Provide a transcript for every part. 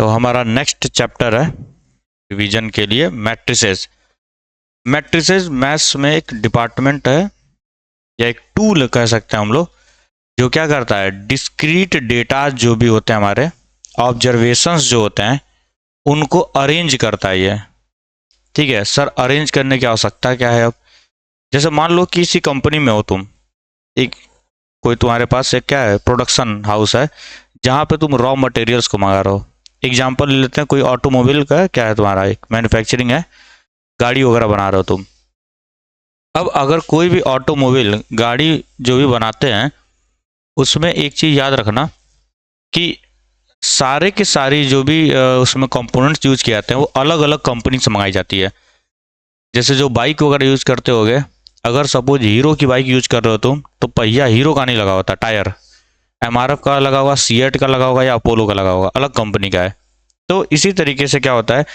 तो हमारा next chapter है रिवीजन के लिए मैट्रिसेस। मैट्रिसेस मैथ्स में एक डिपार्टमेंट है या एक टूल कह सकते हैं हम लोग, जो क्या करता है डिस्क्रीट डेटा जो भी होते हैं हमारे ऑब्जर्वेशंस जो होते हैं उनको अरेंज करता है ये। ठीक है सर, अरेंज करने की आवश्यकता क्या है? अब जैसे मान लो किसी कंपनी में हो तुम, एक कोई तुम्हारे पास एक क्या है प्रोडक्शन हाउस है जहाँ पे तुम रॉ मटेरियल्स को मंगा रहे हो। एग्जाम्पल ले लेते हैं, कोई ऑटोमोबाइल का क्या है तुम्हारा एक मैन्युफैक्चरिंग है, गाड़ी वगैरह बना रहे हो तुम। अब अगर कोई भी ऑटोमोबाइल गाड़ी जो भी बनाते हैं उसमें एक चीज़ याद रखना कि सारे के सारी जो भी उसमें कंपोनेंट्स यूज किए जाते हैं वो अलग अलग कंपनी से मंगाई जाती है। जैसे जो बाइक वगैरह यूज करते होगे, अगर सपोज हीरो की बाइक यूज कर रहे हो तुम, तो पहिया हीरो का नहीं लगा होता, टायर एमआरएफ का लगा होगा, सीएट का लगा होगा या अपोलो का लगा होगा, अलग कंपनी का है। तो इसी तरीके से क्या होता है,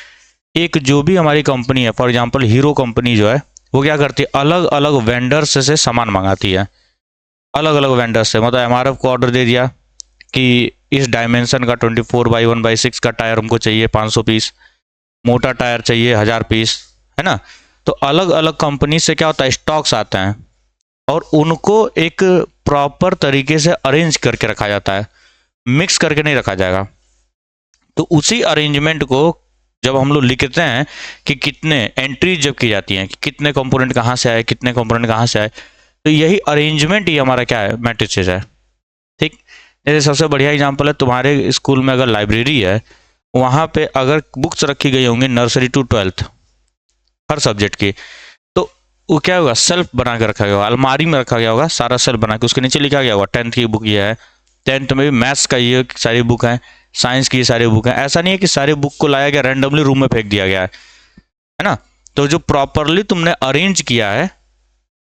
एक जो भी हमारी कंपनी है, फॉर एग्जांपल हीरो कंपनी जो है वो क्या करती है अलग अलग वेंडर्स से सामान मंगाती है, अलग अलग वेंडर्स से। मतलब एमआरएफ को ऑर्डर दे दिया कि इस डायमेंशन का 24/1/6 का टायर हमको चाहिए 500 पीस, मोटा टायर चाहिए 1000 पीस, है ना। तो अलग अलग कंपनी से क्या होता है स्टॉक्स आते हैं और उनको एक प्रॉपर तरीके से अरेंज करके रखा जाता है, मिक्स करके नहीं रखा जाएगा। तो उसी अरेंजमेंट को जब हम लोग लिखते हैं कि कितने एंट्री जब की जाती हैं कि कितने कंपोनेंट कहाँ से आए, कितने कंपोनेंट कहाँ से आए, तो यही अरेंजमेंट ही हमारा क्या है मैट्रिसेस है। ठीक, जैसे सबसे बढ़िया एग्जांपल है तुम्हारे स्कूल में अगर लाइब्रेरी है, वहाँ पे अगर बुक्स रखी गई होंगी nursery to 12th her subject की, तो वो क्या होगा सेल्फ बना के रखा गया होगा, अलमारी में रखा गया होगा सारा सेल्फ बना के, उसके नीचे लिखा गया होगा 10th की बुक ये है, 10th में भी मैथ्स का ये सारी बुक है, साइंस की सारी बुक है। ऐसा नहीं है कि सारी बुक को लाया गया रैंडमली रूम में फेंक दिया गया है ना। तो जो प्रॉपरली तुमने अरेंज किया है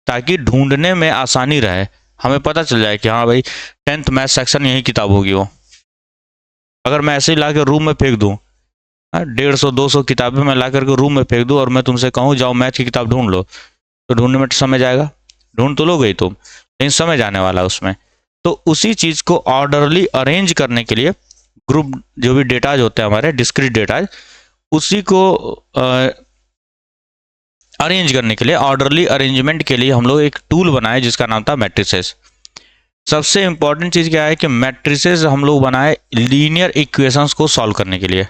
ताकि ढूंढने में आसानी रहे, हमें पता चल जाए कि हाँ भाई 10th मैथ सेक्शन यही किताब होगी वो। अगर मैं ऐसे ही ला के रूम में फेंक दूँ, 150-200 किताबें मैं ला करके रूम में फेंक दूँ और मैं तुमसे कहूँ जाओ मैथ की किताब ढूंढ लो, तो ढूंढने में समय जाएगा, ढूंढ तो लोगे ही तुम, लेकिन समय जाने वाला उसमें। तो उसी चीज़ को ऑर्डरली अरेंज करने के लिए ग्रुप जो भी डेटाज होते हैं हमारे डिस्क्रीट डेटाज, उसी को अरेंज करने के लिए ऑर्डरली अरेंजमेंट के लिए हम लोग एक टूल बनाए जिसका नाम था मैट्रिसेस। सबसे इंपॉर्टेंट चीज़ क्या है कि मैट्रिसेस हम लोग बनाए लीनियर इक्वेशंस को सॉल्व करने के लिए।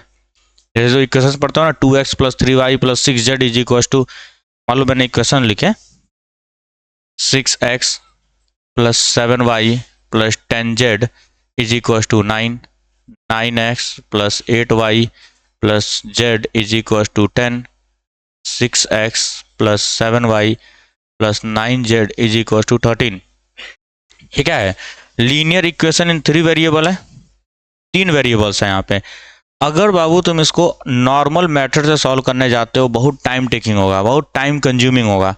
जैसे जो इक्वेशंस पढ़ते हो ना 2x + 3y + 6z = मान लो मैंने इक्वेशन लिखे 6x + 7y + 10z = 9, 9x + 8y + z = 10, 6x + 7y + 9z = 13। ये क्या है लीनियर इक्वेशन इन 3 वेरिएबल है, 3 वेरिएबल्स हैं यहाँ पे। अगर बाबू तुम इसको नॉर्मल मेथड से सॉल्व करने जाते हो बहुत टाइम टेकिंग होगा, बहुत टाइम कंज्यूमिंग होगा।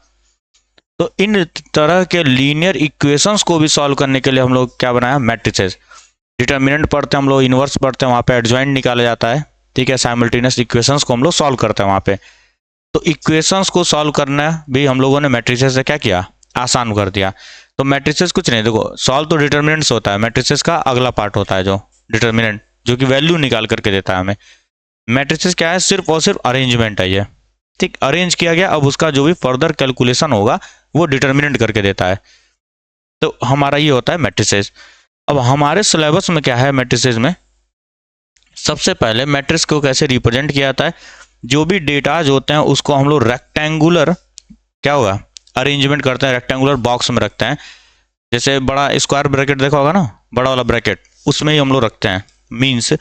तो इन तरह के लीनियर इक्वेशंस को भी सॉल्व करने के लिए हम लोग क्या बनाया मैट्रिसेस। डिटर्मिनेंट पढ़ते हैं हम लोग, इनवर्स पढ़ते हैं, वहाँ पे एडजॉइंट निकाला जाता है। ठीक है, साइमल्टेनियस इक्वेशंस को हम लोग सॉल्व करते हैं वहाँ पे। तो इक्वेशंस को सॉल्व करना भी हम लोगों ने मैट्रिसेस से क्या किया आसान कर दिया। तो मैट्रिसेस कुछ नहीं, देखो सॉल्व तो डिटर्मिनेंट्स होता है, मैट्रिसेस का अगला पार्ट होता है जो डिटर्मिनेंट, जो कि वैल्यू निकाल करके देता है हमें। मैट्रिसेस क्या है सिर्फ और सिर्फ अरेंजमेंट है ये। ठीक, अरेंज किया गया, अब उसका जो भी फर्दर कैलकुलेशन होगा वो डिटर्मिनेंट करके देता है। तो हमारा ये होता है मैट्रिसेस। अब हमारे सिलेबस में क्या है मैट्रिसेस में, सबसे पहले मैट्रिक्स को कैसे रिप्रेजेंट किया जाता है, जो भी डेटाज होते हैं उसको हम लोग रेक्टेंगुलर क्या होगा अरेंजमेंट करते हैं, रेक्टेंगुलर बॉक्स में रखते हैं। जैसे बड़ा स्क्वायर ब्रैकेट देखा होगा ना, बड़ा वाला ब्रैकेट, उसमें ही हम लोग रखते हैं। मीन्स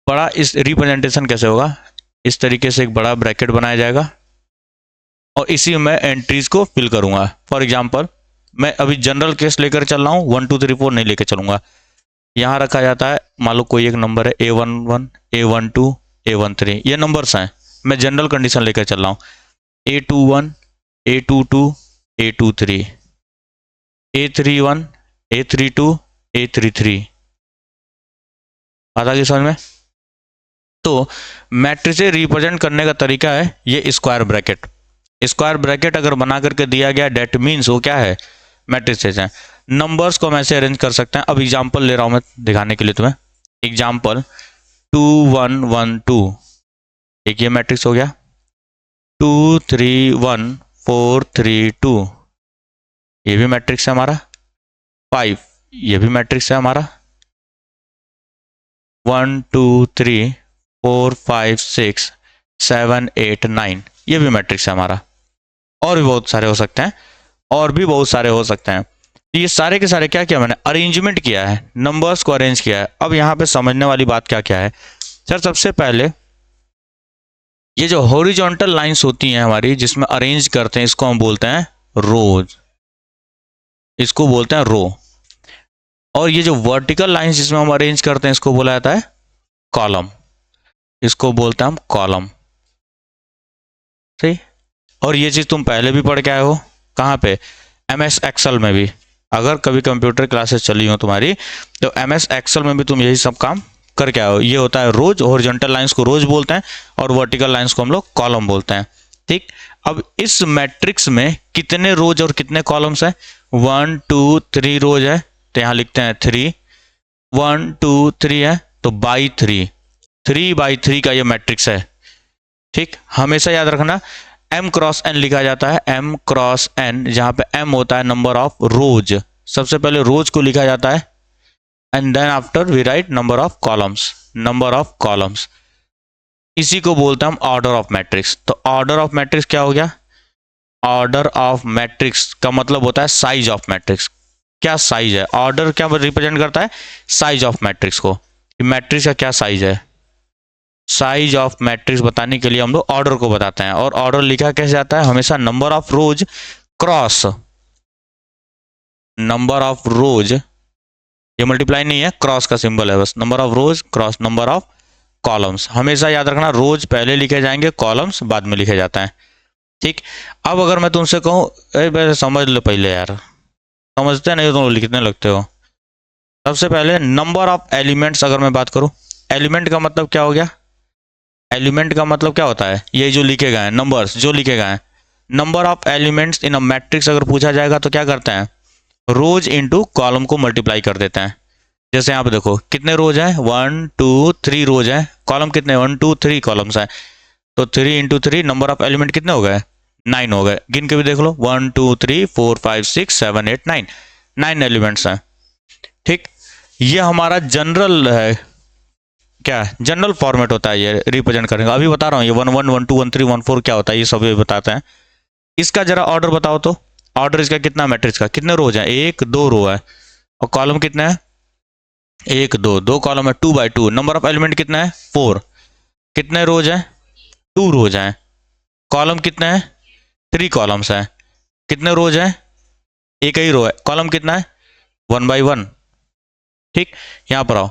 बड़ा इस रिप्रेजेंटेशन कैसे होगा, इस तरीके से एक बड़ा ब्रैकेट बनाया जाएगा और इसी में एंट्रीज को फिल करूंगा। फॉर एग्जांपल मैं अभी जनरल केस लेकर चल रहा हूँ, 1 2 3 4 नहीं लेकर चलूंगा। यहाँ रखा जाता है, मान लो कोई एक नंबर है A11, A12, A13, ये नंबर्स हैं। मैं जनरल कंडीशन लेकर चल रहा हूँ, A21, A22, A23, A31, A32, A33। आता कि समझ में? तो मैट्रिसेस रिप्रेजेंट करने का तरीका है ये स्क्वायर ब्रैकेट। स्क्वायर ब्रैकेट अगर बना करके दिया गया डेट मीन्स वो क्या है मैट्रिसेस है। नंबर्स को हम ऐसे अरेंज कर सकते हैं। अब एग्जांपल ले रहा हूं मैं दिखाने के लिए तुम्हें। एग्जांपल 2 1 1 2, एक ये मैट्रिक्स हो गया। 2 3 1 4 3 2, ये भी मैट्रिक्स है हमारा। 5, ये भी मैट्रिक्स है हमारा। 1 2 3 4 5 6 7 8 9, ये भी मैट्रिक्स है हमारा। और भी बहुत सारे हो सकते हैं, और भी बहुत सारे हो सकते हैं। ये सारे के सारे क्या किया मैंने, अरेंजमेंट किया है, नंबर्स को अरेंज किया है। अब यहाँ पे समझने वाली बात क्या क्या है सर, सबसे पहले ये जो हॉरिजॉन्टल लाइंस होती हैं हमारी, जिसमें अरेंज करते हैं, इसको हम बोलते हैं रोज, इसको बोलते हैं रो। और ये जो वर्टिकल लाइंस जिसमें हम अरेंज करते हैं, इसको बोला जाता है कॉलम, इसको बोलते हैं हम कॉलम। सही। और ये चीज तुम पहले भी पढ़ के आए हो, कहाँ पे, MS एक्सेल में भी। अगर कभी कंप्यूटर क्लासेस चली हो तुम्हारी, तो MS एक्सेल में भी तुम यही सब काम करके आओ। ये होता है रोज, हॉरिजॉन्टल लाइंस को रोज बोलते हैं, और वर्टिकल लाइंस को हम लोग कॉलम बोलते हैं। ठीक। अब इस मैट्रिक्स में कितने रोज और कितने कॉलम्स हैं, 1 2 3 रोज है, तो यहाँ लिखते हैं 3। 1 2 3 है, तो बाई 3 बाई 3 का ये मैट्रिक्स है। ठीक। हमेशा याद रखना M क्रॉस N लिखा जाता है, M क्रॉस N, जहां पे M होता है नंबर ऑफ रोज। सबसे पहले रोज को लिखा जाता है, and then after we write number of columns, number of columns. इसी को बोलते हैं हम ऑर्डर ऑफ मैट्रिक्स। तो ऑर्डर ऑफ मैट्रिक्स क्या हो गया, ऑर्डर ऑफ मैट्रिक्स का मतलब होता है साइज ऑफ मैट्रिक्स। क्या साइज है, ऑर्डर क्या रिप्रेजेंट करता है, साइज ऑफ मैट्रिक्स को, मैट्रिक्स का क्या साइज है। साइज ऑफ मैट्रिक्स बताने के लिए हम लोग ऑर्डर को बताते हैं। और ऑर्डर लिखा कैसे जाता है, हमेशा number of rose cross number of रोज, ये मल्टीप्लाई नहीं है, क्रॉस का सिंबल है बस, number of rose cross number of columns. हमेशा याद रखना, रोज पहले लिखे जाएंगे, कॉलम्स बाद में लिखे जाते हैं। ठीक। अब अगर मैं तुमसे कहूँ समझ लो पहले यार, समझते नहीं हो तुम लिखने लगते हो। सबसे पहले नंबर ऑफ एलिमेंट्स अगर मैं बात करूं, एलिमेंट का मतलब क्या हो गया, एलिमेंट का मतलब क्या होता है, ये जो लिखे गए हैं नंबर्स, जो लिखे गए हैं, number of elements in a matrix अगर पूछा जाएगा तो क्या करते हैं, रोज इनटू कॉलम को मल्टीप्लाई कर देते हैं। जैसे यहाँ पे देखो कितने रोज हैं, 1 2 3 रोज हैं, कॉलम कितने 1 2 3 कॉलम्स हैं, तो 3 इंटू 3 नंबर ऑफ एलिमेंट कितने हो गए, 9 हो गए। गिन के भी देख लो, 1 2 3 4 5 6 7 8 9, 9 एलिमेंट्स हैं। ठीक। ये हमारा जनरल है, क्या जनरल फॉर्मेट होता है, ये रिप्रेजेंट करेंगे। अभी बता रहा हूँ, ये 1 1 1 2 1 3 1 4 क्या होता है, ये सब बताते हैं। इसका जरा ऑर्डर बताओ तो, ऑर्डर इसका कितना, मैट्रिक्स का कितने रोज है, 1 2 रो है, और कॉलम कितने हैं, 1 2 2 कॉलम है, 2 बाई 2। नंबर ऑफ एलिमेंट कितना है, 4। कितने रोज हैं, 2 रोज हैं। कॉलम कितने हैं, 3 कॉलम्स हैं। कितने रोज हैं, एक ही रो है। कॉलम कितना है, 1 बाई 1। ठीक। यहां पर आओ,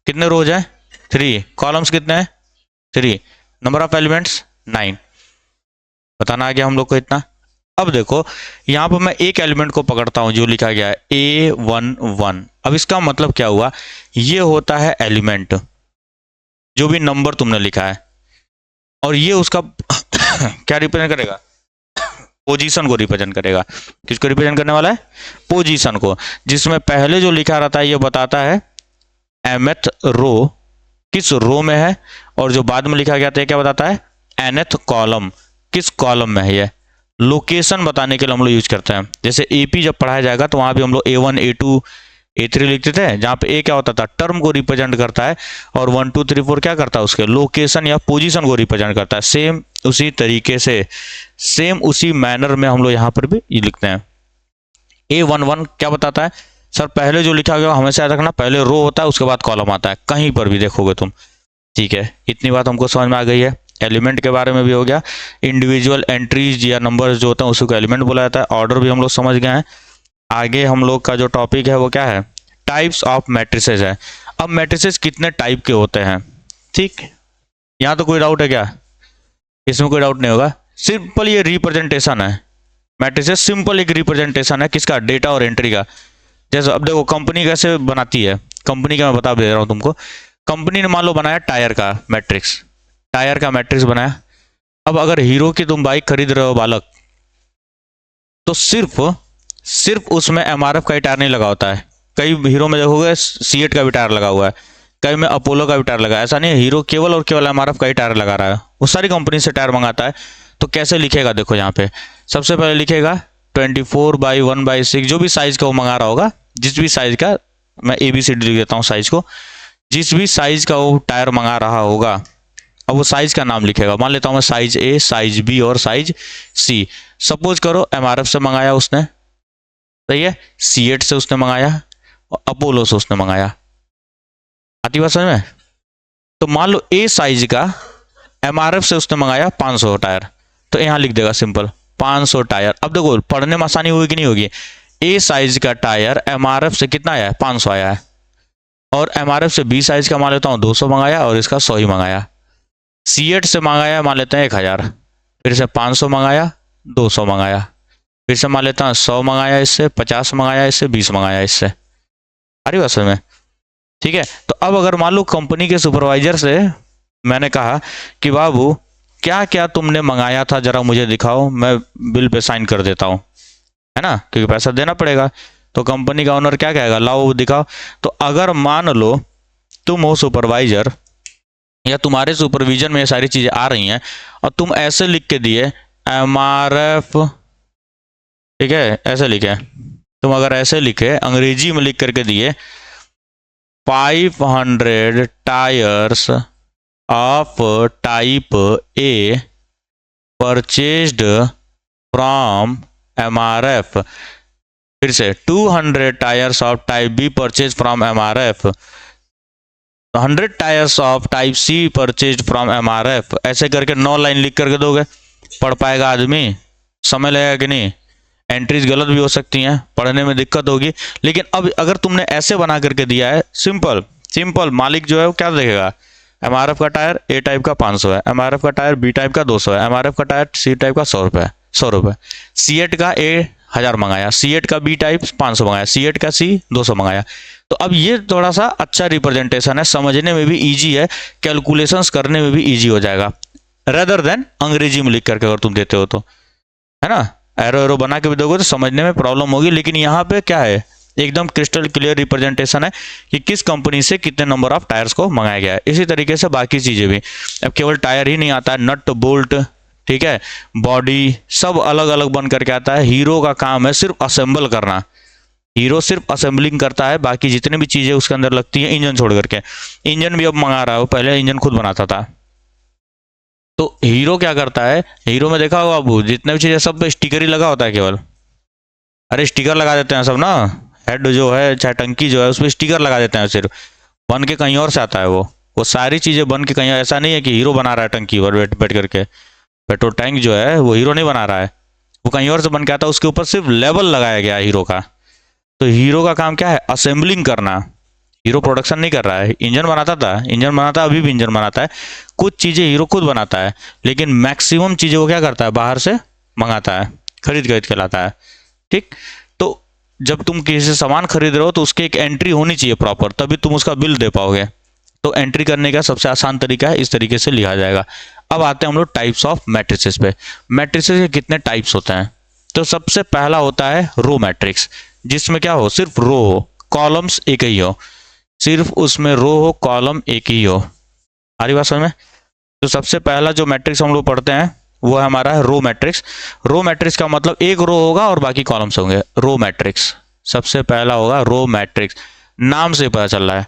कितने रोज हैं, 3, कॉलम्स कितने हैं, 3, नंबर ऑफ एलिमेंट्स 9। बताना आ गया हम लोग को इतना। अब देखो यहां पर मैं एक एलिमेंट को पकड़ता हूं जो लिखा गया है A11। अब इसका मतलब क्या हुआ, ये होता है एलिमेंट, जो भी नंबर तुमने लिखा है, और ये उसका क्या रिप्रेजेंट करेगा, पोजीशन को रिप्रेजेंट करेगा। किसको रिप्रेजेंट करने वाला है, पोजीशन को। जिसमें पहले जो लिखा रहता है ये बताता है mth रो किस रो में है, और जो बाद में लिखा गया था क्या बताता है, nth कॉलम किस कॉलम में है। ये लोकेशन बताने के लिए हम लोग यूज करते हैं। जैसे AP जब पढ़ाया जाएगा तो वहां भी हम लोग A1 A2 A3 लिखते थे, जहां पे A क्या होता था, टर्म को रिप्रेजेंट करता है, और 1 2 3 4 क्या करता है, उसके लोकेशन या पोजीशन को रिप्रेजेंट करता है। सेम उसी तरीके से, सेम उसी मैनर में हम लोग यहाँ पर भी ये लिखते हैं। A11 क्या बताता है, सर पहले जो लिखा गया हमेशा याद रखना, पहले रो होता है उसके बाद कॉलम आता है, कहीं पर भी देखोगे तुम। ठीक है, इतनी बात हमको समझ में आ गई है। एलिमेंट के बारे में भी हो गया, इंडिविजुअल एंट्रीज या नंबर्स जो होते हैं उसी को एलिमेंट बोला जाता है। ऑर्डर भी हम लोग समझ गए हैं। आगे हम लोग का जो टॉपिक है वो क्या है, टाइप्स ऑफ मैट्रिसेस है। अब मैट्रिसेस कितने टाइप के होते हैं, ठीक, यहाँ तो कोई डाउट है क्या, इसमें कोई डाउट नहीं होगा। सिंपल ये रिप्रेजेंटेशन है, मैट्रिसेस सिंपल एक रिप्रेजेंटेशन है किसका, डेटा और एंट्री का। जैसे अब देखो कंपनी कैसे बनाती है, कंपनी का मैं बता दे रहा हूँ तुमको। कंपनी ने मान लो बनाया टायर का मैट्रिक्स, टायर का मैट्रिक्स बनाया। अब अगर हीरो की तुम बाइक खरीद रहे हो बालक, तो सिर्फ उसमें MRF का ही टायर नहीं लगा होता है। कई हीरो में देखोगे सीएट का भी टायर लगा हुआ है, कई में अपोलो का भी टायर लगा है, ऐसा नहीं है हीरो केवल और केवल एमआरएफ का ही टायर लगा रहा है, वो सारी कंपनी से टायर मंगाता है। तो कैसे लिखेगा देखो यहाँ पे, सबसे पहले लिखेगा 24/1/6, जो भी साइज का वो मंगा रहा होगा, जिस भी साइज का, मैं ABCD लिख देता हूँ साइज को, जिस भी साइज का वो टायर मंगा रहा होगा, अब वो साइज का नाम लिखेगा। मान लेता हूँ मैं साइज A, साइज B और साइज C। सपोज करो एमआरएफ से मंगाया उसने, सही है, C8 से उसने मंगाया और अपोलो से उसने मंगाया। आती बात समझ में? तो मान लो A साइज का एमआरएफ से उसने मंगाया 500 टायर, तो यहाँ लिख देगा सिंपल 500 टायर। अब देखो पढ़ने में आसानी होगी कि नहीं होगी, A साइज का टायर एमआरएफ से कितना आया है, 500 आया है, और एमआरएफ से B साइज का मान लेता हूँ 200 मंगाया और इसका 100 ही मंगाया। C8 से मंगाया मान लेते हैं 1000, फिर से 500 मंगाया, 200 मंगाया, फिर से मान लेता हूँ 100 मंगाया, इससे 50 मंगाया, इससे 20 मंगाया, इससे। आ रही बात समझ में? ठीक है। तो अब अगर मान लो कंपनी के सुपरवाइजर से मैंने कहा कि बाबू क्या क्या तुमने मंगाया था जरा मुझे दिखाओ, मैं बिल पे साइन कर देता हूँ, है ना, क्योंकि पैसा देना पड़ेगा। तो कंपनी का ओनर क्या कहेगा, लाओ दिखाओ। तो अगर मान लो तुम हो सुपरवाइजर या तुम्हारे सुपरविजन में ये सारी चीजें आ रही हैं और तुम ऐसे लिख के दिए एमआरएफ, ठीक है, ऐसे लिखे, तुम अगर ऐसे लिखे अंग्रेजी में लिख करके दिए 500 tyres of type A purchased from MRF, फिर से 200 tyres of type B purchase from MRF, 100 tyres of type C purchase from MRF, ऐसे करके 9 लाइन लिख करके दोगे, पढ़ पाएगा आदमी? समय लगेगा कि नहीं? एंट्रीज गलत भी हो सकती हैं, पढ़ने में दिक्कत होगी। लेकिन अब अगर तुमने ऐसे बना करके दिया है, सिंपल सिंपल, मालिक जो है वो क्या देखेगा, एमआरएफ का टायर ए टाइप का 500 है, एमआरएफ का टायर बी टाइप का 200 है, एमआरएफ का टायर सी टाइप का 100 रुपये, C8 का ए 1000 मंगाया, C8 का बी टाइप 500 मंगाया, C8 का C 200 मंगाया। तो अब ये थोड़ा सा अच्छा रिप्रेजेंटेशन है, समझने में भी इजी है, कैलकुलेशंस करने में भी इजी हो जाएगा, रेदर देन अंग्रेजी में लिख करके अगर तुम देते हो तो, है ना। एरो एरो बना के भी दोगे तो समझने में प्रॉब्लम होगी। लेकिन यहाँ पे क्या है, एकदम क्रिस्टल क्लियर रिप्रेजेंटेशन है कि किस कंपनी से कितने नंबर ऑफ टायर्स को मंगाया गया है। इसी तरीके से बाकी चीजें भी, अब केवल टायर ही नहीं आता है, नट बोल्ट, ठीक है, बॉडी, सब अलग अलग बन करके आता है। हीरो का काम है सिर्फ असेंबल करना, हीरो सिर्फ असेंबलिंग करता है, बाकी जितने भी चीजें उसके अंदर लगती हैं, इंजन छोड़ करके। इंजन भी अब मंगा रहा है, पहले इंजन खुद बनाता था। तो हीरो क्या करता है, हीरो में देखा होगा अब जितने भी चीजें सब पे स्टिकर ही लगा होता है केवल, अरे स्टिकर लगा देते हैं सब ना, हेड जो है चाहे टंकी जो है उस पर स्टिकर लगा देते हैं, सिर्फ बन के कहीं और से आता है वो सारी चीजें बन के कहीं, ऐसा नहीं है कि हीरो बना रहा है टंकी पर बैठ करके। पेट्रोल टैंक जो है वो हीरो नहीं बना रहा है, वो कहीं और से बन के आता है, उसके ऊपर सिर्फ लेबल लगाया गया है हीरो का। तो हीरो का काम क्या है, असेंबलिंग करना। हीरो प्रोडक्शन नहीं कर रहा है, इंजन बनाता था, इंजन बनाता है, अभी भी इंजन बनाता है, कुछ चीजें हीरो खुद बनाता है, लेकिन मैक्सिमम चीजें वो क्या करता है, बाहर से मंगाता है, खरीद के लाता है। ठीक, तो जब तुम किसी से सामान खरीद रहे हो तो उसकी एक एंट्री होनी चाहिए प्रॉपर, तभी तुम उसका बिल दे पाओगे। तो एंट्री करने का सबसे आसान तरीका है, इस तरीके से लिखा जाएगा। अब आते हैं हम लोग टाइप्स ऑफ मैट्रिसेस पे। मैट्रिसेस के कितने टाइप्स होते हैं? तो सबसे पहला होता है रो मैट्रिक्स, जिसमें क्या हो, सिर्फ रो हो, कॉलम्स एक ही हो, सिर्फ उसमें रो हो, कॉलम एक ही हो। आ रही बात समझ में? तो सबसे पहला जो मैट्रिक्स हम लोग पढ़ते हैं वो है हमारा रो मैट्रिक्स। रो मैट्रिक्स का मतलब एक रो होगा और बाकी कॉलम्स होंगे, रो मैट्रिक्स। सबसे पहला होगा रो मैट्रिक्स, नाम से पता चल रहा है।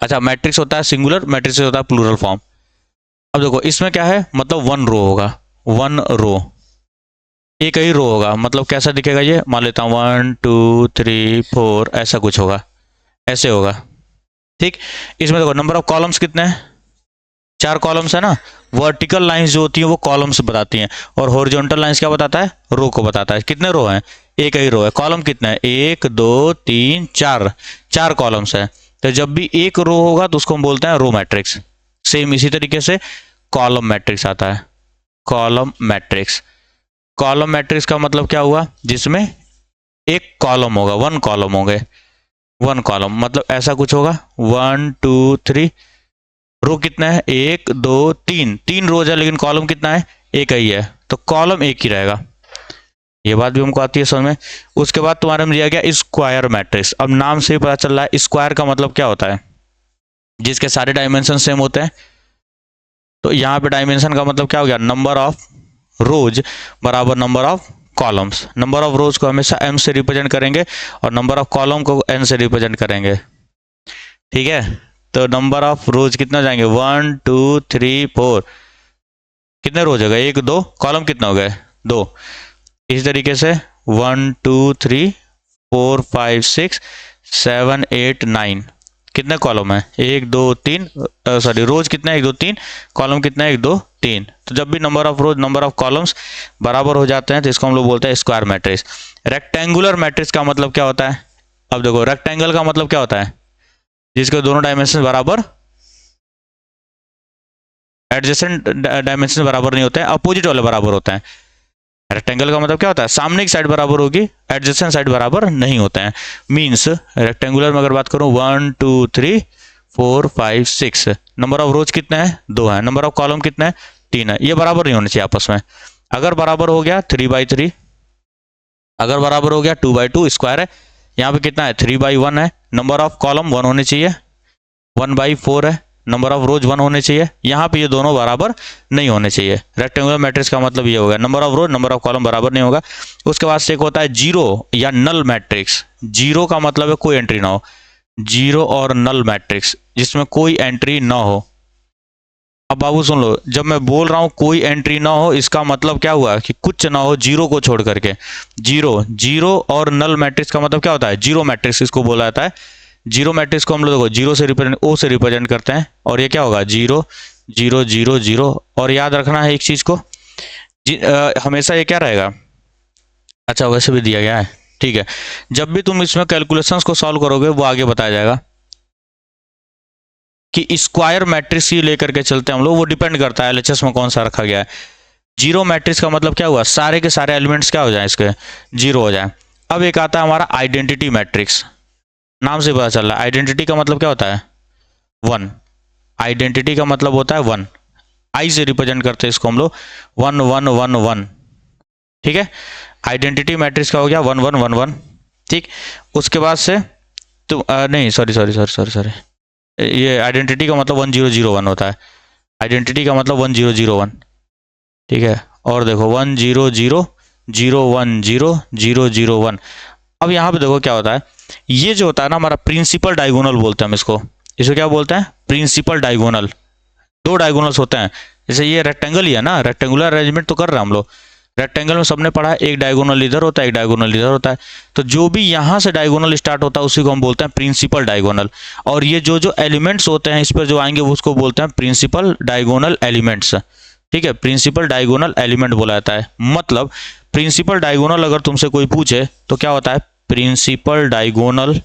अच्छा, मैट्रिक्स होता है सिंगुलर, मैट्रिक्स होता है प्लूरल फॉर्म। अब देखो इसमें क्या है, मतलब वन रो होगा, वन रो, एक ही रो होगा। मतलब कैसा दिखेगा ये, मान लेता हूँ 1 2 3 4 ऐसा कुछ होगा, ऐसे होगा। ठीक, इसमें देखो नंबर ऑफ कॉलम्स कितने हैं, 4 कॉलम्स है ना। वर्टिकल लाइंस जो होती हैं वो कॉलम्स बताती हैं, और हॉरिजॉन्टल लाइंस क्या बताता है, रो को बताता है। कितने रो हैं, एक ही रो है। कॉलम कितने हैं, 1 2 3 4, 4 कॉलम्स है। तो जब भी एक रो होगा तो उसको हम बोलते हैं रो मैट्रिक्स। सेम इसी तरीके से कॉलम मैट्रिक्स आता है, कॉलम मैट्रिक्स। कॉलम मैट्रिक्स का मतलब क्या हुआ, जिसमें एक कॉलम होगा, वन कॉलम होंगे, वन कॉलम मतलब ऐसा कुछ होगा, 1 2 3। रो कितना है, 1 2 3, 3 रोज है, लेकिन कॉलम कितना है, एक ही है, तो कॉलम एक ही रहेगा। ये बात भी हमको आती है समझ में। उसके बाद तुम्हारे में दिया गया स्क्वायर मैट्रिक्स। अब नाम से ही पता चल रहा है, स्क्वायर का मतलब क्या होता है, जिसके सारे डायमेंशन सेम होते हैं। तो यहाँ पे डायमेंशन का मतलब क्या हो गया, नंबर ऑफ रोज बराबर number of columns. Number of रोज को हमेशा m से रिप्रेजेंट करेंगे और नंबर ऑफ कॉलम को n से रिप्रेजेंट करेंगे। ठीक है, तो नंबर ऑफ रोज कितना जाएंगे, 1 2 3 4, कितने रोज हो गए, 1 2, कॉलम कितना हो गए 2। इसी तरीके से 1 2 3 4 5 6 7 8 9, कितने कॉलम है, 1 2 3, सॉरी रोज कितना है 1 2 3, कॉलम कितना है 1 2 3। तो जब भी number of rose number of columns बराबर हो जाते हैं तो इसको हम लोग बोलते हैं स्क्वायर मैट्रिक्स। रेक्टेंगुलर मैट्रिक्स का मतलब क्या होता है, अब देखो रेक्टेंगल का मतलब क्या होता है, जिसके दोनों डायमेंशन बराबर, एडजेसेंट डायमेंशन बराबर नहीं होते हैं, अपोजिट वाले बराबर होते हैं। रेक्टेंगल का मतलब क्या होता है, सामने की साइड बराबर होगी, एडजेसेंट साइड बराबर नहीं होते हैं। मींस रेक्टेंगुलर में अगर बात करूं 1 2 3 4 5 6, नंबर ऑफ रोज कितने हैं 2 है, नंबर ऑफ कॉलम कितने हैं 3 है, ये बराबर नहीं होने चाहिए आपस में। अगर बराबर हो गया 3/3, अगर बराबर हो गया 2/2 स्क्वायर है, यहाँ पे कितना है 3/1 है, नंबर ऑफ कॉलम 1 होने चाहिए, 1/4 है, नंबर ऑफ रोज 1 होने चाहिए, यहाँ पे ये दोनों बराबर नहीं होने चाहिए। रेक्टेंगुलर मैट्रिक्स का मतलब ये हो गया, number of rose number of column बराबर नहीं होगा। उसके बाद से एक होता है जीरो या नल मैट्रिक्स। जीरो का मतलब है कोई एंट्री ना हो, जीरो और नल मैट्रिक्स जिसमें कोई एंट्री ना हो। अब बाबू सुन लो, जब मैं बोल रहा हूं कोई एंट्री ना हो, इसका मतलब क्या हुआ कि कुछ ना हो, जीरो को छोड़ करके। जीरो, जीरो और नल मैट्रिक्स का मतलब क्या होता है, जीरो मैट्रिक्स इसको बोला जाता है। जीरो मैट्रिक्स को हम लोग देखो जीरो से रिप्रेजेंट, ओ से रिप्रेजेंट करते हैं, और ये क्या होगा 0 0 0 0। और याद रखना है एक चीज को, हमेशा ये क्या रहेगा, अच्छा वैसे भी दिया गया है, ठीक है। जब भी तुम इसमें कैलकुलेशंस को सॉल्व करोगे वो आगे बताया जाएगा कि स्क्वायर मैट्रिक्स ही लेकर के चलते हैं हम लोग, वो डिपेंड करता है एलएचएस में कौन सा रखा गया है। जीरो मैट्रिक्स का मतलब क्या हुआ, सारे के सारे एलिमेंट्स क्या हो जाए, इसके जीरो हो जाए। अब एक आता है हमारा आइडेंटिटी मैट्रिक्स, नाम से पता चल रहा है आइडेंटिटी का मतलब क्या होता है 1, आइडेंटिटी का मतलब होता है 1, आई से रिप्रेजेंट करते हैं इसको हम लोग 1 1 1 1, ठीक है। आइडेंटिटी मैट्रिक्स का हो गया 1 1 1 1, ठीक। उसके बाद से तो नहीं sorry sorry sorry sorry sorry, ये आइडेंटिटी का मतलब 1 0 0 1 होता है, आइडेंटिटी का मतलब 1 0 0 1, ठीक है। और देखो 1 0 0 0 1 0 0 0 1। अब यहाँ पे देखो क्या होता है, ये जो होता है ना हमारा प्रिंसिपल डायगोनल बोलते हैं हम इसको, इसको क्या बोलते हैं प्रिंसिपल डायगोनल। दो डायगोनल्स होते हैं, जैसे ये रेक्टेंगल ही है ना, रेक्टेंगुलर अरेंजमेंट तो कर रहे हैं हम लोग, रेक्टेंगल में सबने पढ़ा है एक डायगोनल इधर होता है एक डायगोनल इधर होता है, तो जो भी यहाँ से डायगोनल स्टार्ट होता है उसी को हम बोलते हैं प्रिंसिपल डायगोनल। और ये जो जो एलिमेंट्स होते हैं इस पर जो आएंगे वो उसको बोलते हैं प्रिंसिपल डायगोनल एलिमेंट्स, ठीक है। प्रिंसिपल डायगोनल एलिमेंट बोला जाता है। मतलब प्रिंसिपल डायगोनल अगर तुमसे कोई पूछे तो क्या होता है, प्रिंसिपल डायगोनल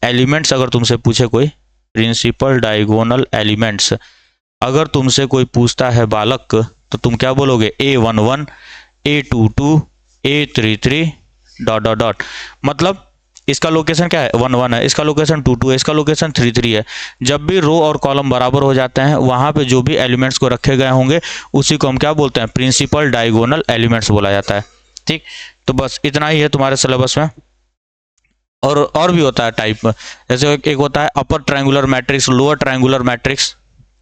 एलिमेंट्स अगर तुमसे पूछे कोई, प्रिंसिपल डायगोनल एलिमेंट्स अगर तुमसे कोई पूछता है बालक, तो तुम क्या बोलोगे A11 A22 A33 dot dot dot. मतलब इसका लोकेशन क्या है 1 1 है, इसका लोकेशन 2 2 है, इसका लोकेशन 3 3 है। जब भी रो और कॉलम बराबर हो जाते हैं वहां पे जो भी एलिमेंट्स को रखे गए होंगे उसी को हम क्या बोलते हैं प्रिंसिपल डायगोनल एलिमेंट्स बोला जाता है, ठीक। तो बस इतना ही है तुम्हारे सिलेबस में। और भी होता है टाइप, जैसे एक होता है upper triangular matrix, lower triangular matrix,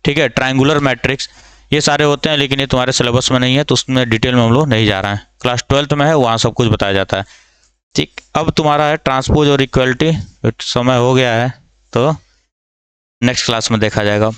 ठीक है, ट्रायंगुलर मैट्रिक्स, ये सारे होते हैं, लेकिन ये तुम्हारे सिलेबस में नहीं है तो उसमें डिटेल में हम लोग नहीं जा रहे हैं। क्लास 12th में है, वहाँ सब कुछ बताया जाता है, ठीक। अब तुम्हारा है ट्रांसपोज और इक्वलिटी, समय हो गया है तो नेक्स्ट क्लास में देखा जाएगा।